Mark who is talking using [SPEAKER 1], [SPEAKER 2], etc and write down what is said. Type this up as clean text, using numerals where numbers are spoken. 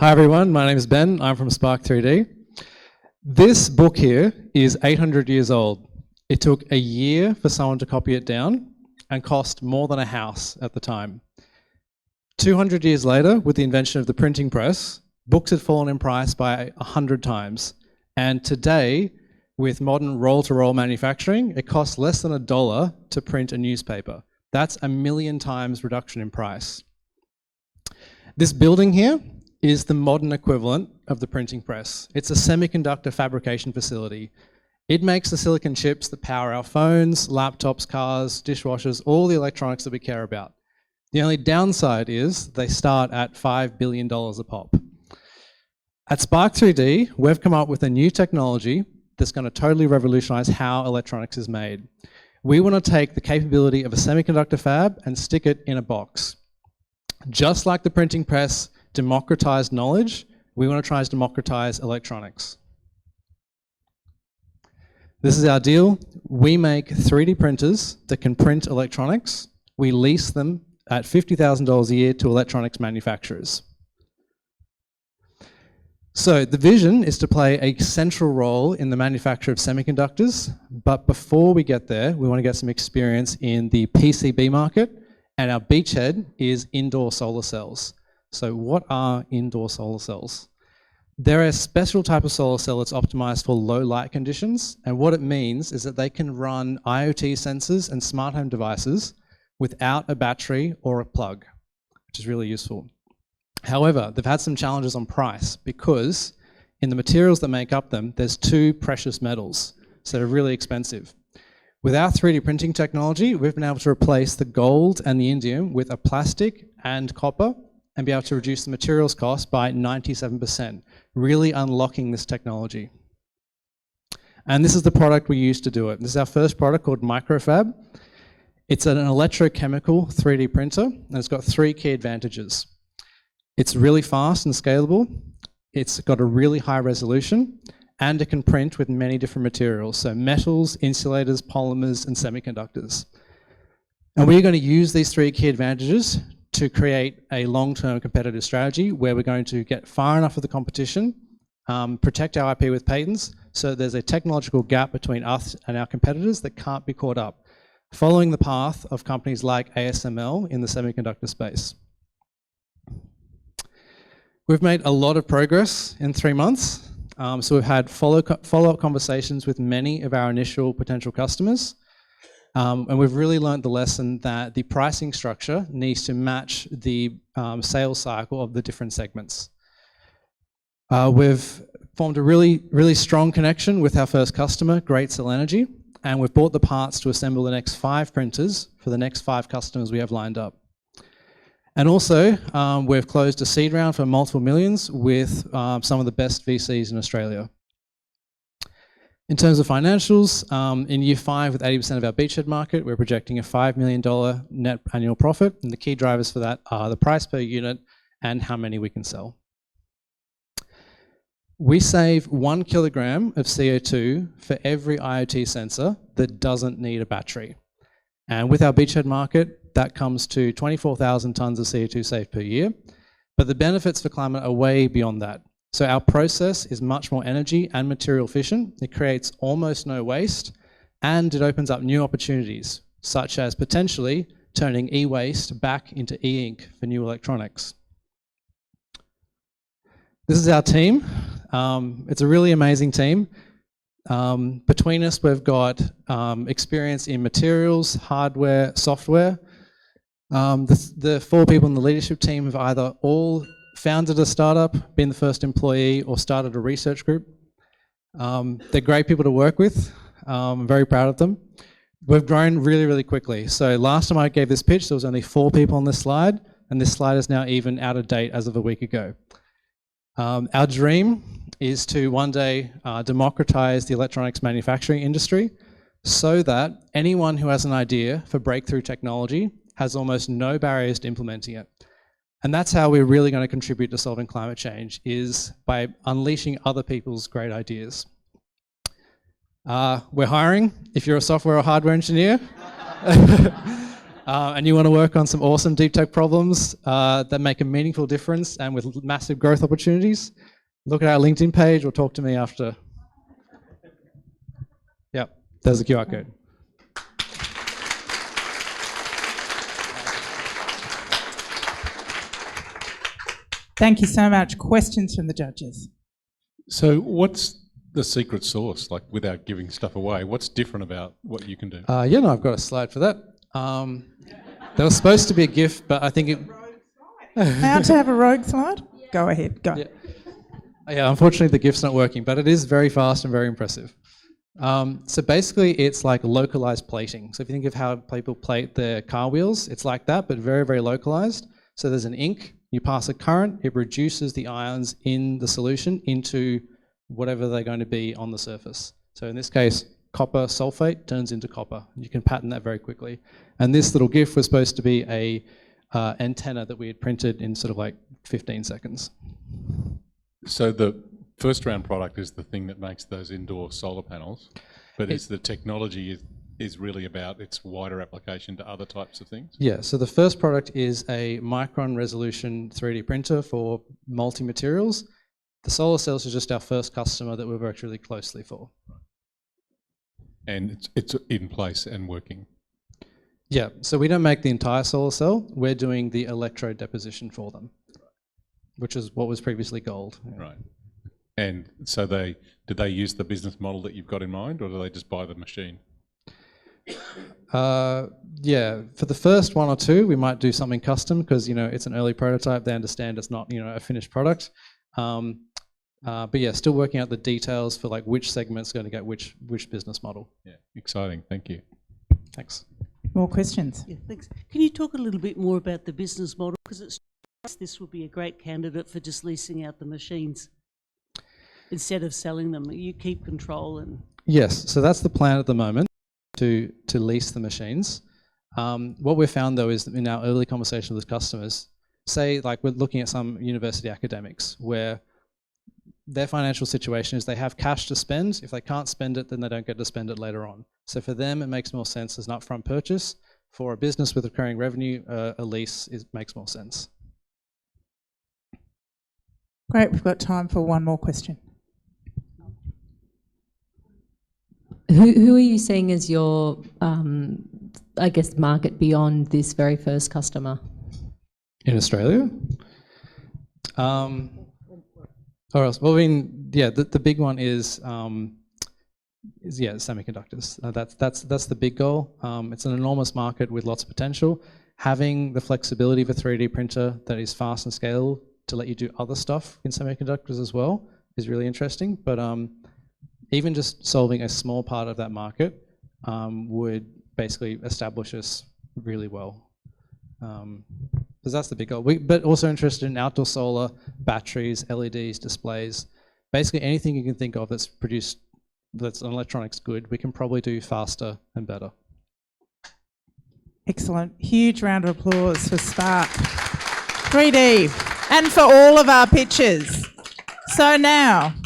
[SPEAKER 1] Hi everyone, my name is Ben, I'm from Spark3D. This book here is 800 years old. It took a year for someone to copy it down and cost more than a house at the time. 200 years later, with the invention of the printing press, books had fallen in price by 100 times. And today, with modern roll-to-roll manufacturing, it costs less than $1 to print a newspaper. That's 1,000,000 times reduction in price. This building here is the modern equivalent of the printing press. It's a semiconductor fabrication facility. It makes the silicon chips that power our phones, laptops, cars, dishwashers, all the electronics that we care about. The only downside is they start at $5 billion a pop. At Spark3D, we've come up with a new technology that's going to totally revolutionize how electronics is made. We want to take the capability of a semiconductor fab and stick it in a box. Just like the printing press democratized knowledge, we want to try to democratize electronics. This is our deal. We make 3D printers that can print electronics. We lease them at $50,000 a year to electronics manufacturers. So the vision is to play a central role in the manufacture of semiconductors, but before we get there, we want to get some experience in the PCB market, and our beachhead is indoor solar cells. So what are indoor solar cells? They're a special type of solar cell that's optimized for low light conditions, and what it means is that they can run IoT sensors and smart home devices without a battery or a plug, which is really useful. However, they've had some challenges on price because in the materials that make up them, there's two precious metals, so they're really expensive. With our 3D printing technology, we've been able to replace the gold and the indium with a plastic and copper and be able to reduce the materials cost by 97%, really unlocking this technology. And this is the product we use to do it. This is our first product called Microfab. It's an electrochemical 3D printer, and it's got three key advantages. It's really fast and scalable, it's got a really high resolution, and it can print with many different materials, so metals, insulators, polymers, and semiconductors. And we're going to use these three key advantages to create a long-term competitive strategy where we're going to get far enough of the competition, protect our IP with patents, so there's a technological gap between us and our competitors that can't be caught up, following the path of companies like ASML in the semiconductor space. We've made a lot of progress in 3 months. So we've had follow-up conversations with many of our initial potential customers. And we've really learned the lesson that the pricing structure needs to match the sales cycle of the different segments. We've formed a really strong connection with our first customer, Great Cell Energy, and we've bought the parts to assemble the next 5 printers for the next 5 customers we have lined up. And also, we've closed a seed round for multiple millions with some of the best VCs in Australia. In terms of financials, in year 5 with 80% of our beachhead market, we're projecting a $5 million net annual profit, and the key drivers for that are the price per unit and how many we can sell. We save 1 kilogram of CO2 for every IoT sensor that doesn't need a battery. And with our beachhead market, that comes to 24,000 tons of CO2 saved per year. But the benefits for climate are way beyond that. So our process is much more energy and material efficient. It creates almost no waste, and it opens up new opportunities, such as potentially turning e-waste back into e-ink for new electronics. This is our team. It's a really amazing team. Between us, we've got experience in materials, hardware, software. The 4 people in the leadership team have either all founded a startup, been the first employee, or started a research group. They're great people to work with. I'm very proud of them. We've grown really quickly. So last time I gave this pitch, there was only 4 people on this slide, and this slide is now even out of date as of a week ago. Our dream is to one day democratize the electronics manufacturing industry so that anyone who has an idea for breakthrough technology has almost no barriers to implementing it. And that's how we're really going to contribute to solving climate change, is by unleashing other people's great ideas. We're hiring if you're a software or hardware engineer. and you want to work on some awesome deep tech problems that make a meaningful difference and with massive growth opportunities, look at our LinkedIn page or talk to me after. Yep, there's the QR code.
[SPEAKER 2] Thank you so much. Questions from the judges?
[SPEAKER 3] So what's the secret sauce, like without giving stuff away? What's different about what you can do?
[SPEAKER 1] Yeah, no, I've got a slide for that. There was supposed to be a GIF, but I think it...
[SPEAKER 2] How to have a rogue slide? Go ahead, go.
[SPEAKER 1] Yeah, unfortunately the GIF's not working, but it is very fast and very impressive. So basically it's like localized plating. So if you think of how people plate their car wheels, it's like that, but very, very localized. So there's an ink, you pass a current, it reduces the ions in the solution into whatever they're going to be on the surface. So in this case, copper sulfate turns into copper. You can pattern that very quickly. And this little GIF was supposed to be a antenna that we had printed in sort of like 15 seconds.
[SPEAKER 3] So the first round product is the thing that makes those indoor solar panels, but it's the technology is really about its wider application to other types of things? Yeah,
[SPEAKER 1] so the first product is a micron resolution 3D printer for multi-materials. The solar cells is just our first customer that we've worked really closely for.
[SPEAKER 3] And it's in place and working?
[SPEAKER 1] Yeah, so we don't make the entire solar cell, we're doing the electrode deposition for them, which is what was previously gold. Yeah.
[SPEAKER 3] Right. And so did they use the business model that you've got in mind, or do they just buy the machine?
[SPEAKER 1] Yeah, for the first one or two, we might do something custom because, you know, it's an early prototype. They understand it's not, you know, a finished product. But yeah, still working out the details for like which segment's going to get which business model.
[SPEAKER 3] Yeah, exciting. Thank you.
[SPEAKER 1] Thanks.
[SPEAKER 2] More questions?
[SPEAKER 4] Yeah, thanks. Can you talk a little bit more about the business model? Because this would be a great candidate for just leasing out the machines instead of selling them. You keep control and...
[SPEAKER 1] Yes, so that's the plan at the moment, to lease the machines. What we've found though is that in our early conversation with customers, say like we're looking at some university academics where their financial situation is they have cash to spend. If they can't spend it, then they don't get to spend it later on. So for them, it makes more sense as an upfront purchase. For a business with recurring revenue, a lease makes more sense.
[SPEAKER 2] Great, we've got time for one more question.
[SPEAKER 5] Who are you seeing as your, I guess, market beyond this very first customer?
[SPEAKER 1] In Australia? Or else? Well, I mean, yeah, the big one is semiconductors. That's the big goal. It's an enormous market with lots of potential. Having the flexibility of a 3D printer that is fast and scalable to let you do other stuff in semiconductors as well is really interesting. But even just solving a small part of that market would basically establish us really well. Because that's the big goal. But also interested in outdoor solar, batteries, LEDs, displays, basically anything you can think of that's produced, that's an electronics good, we can probably do faster and better.
[SPEAKER 2] Excellent. Huge round of applause for Spark3D and for all of our pitches. So now,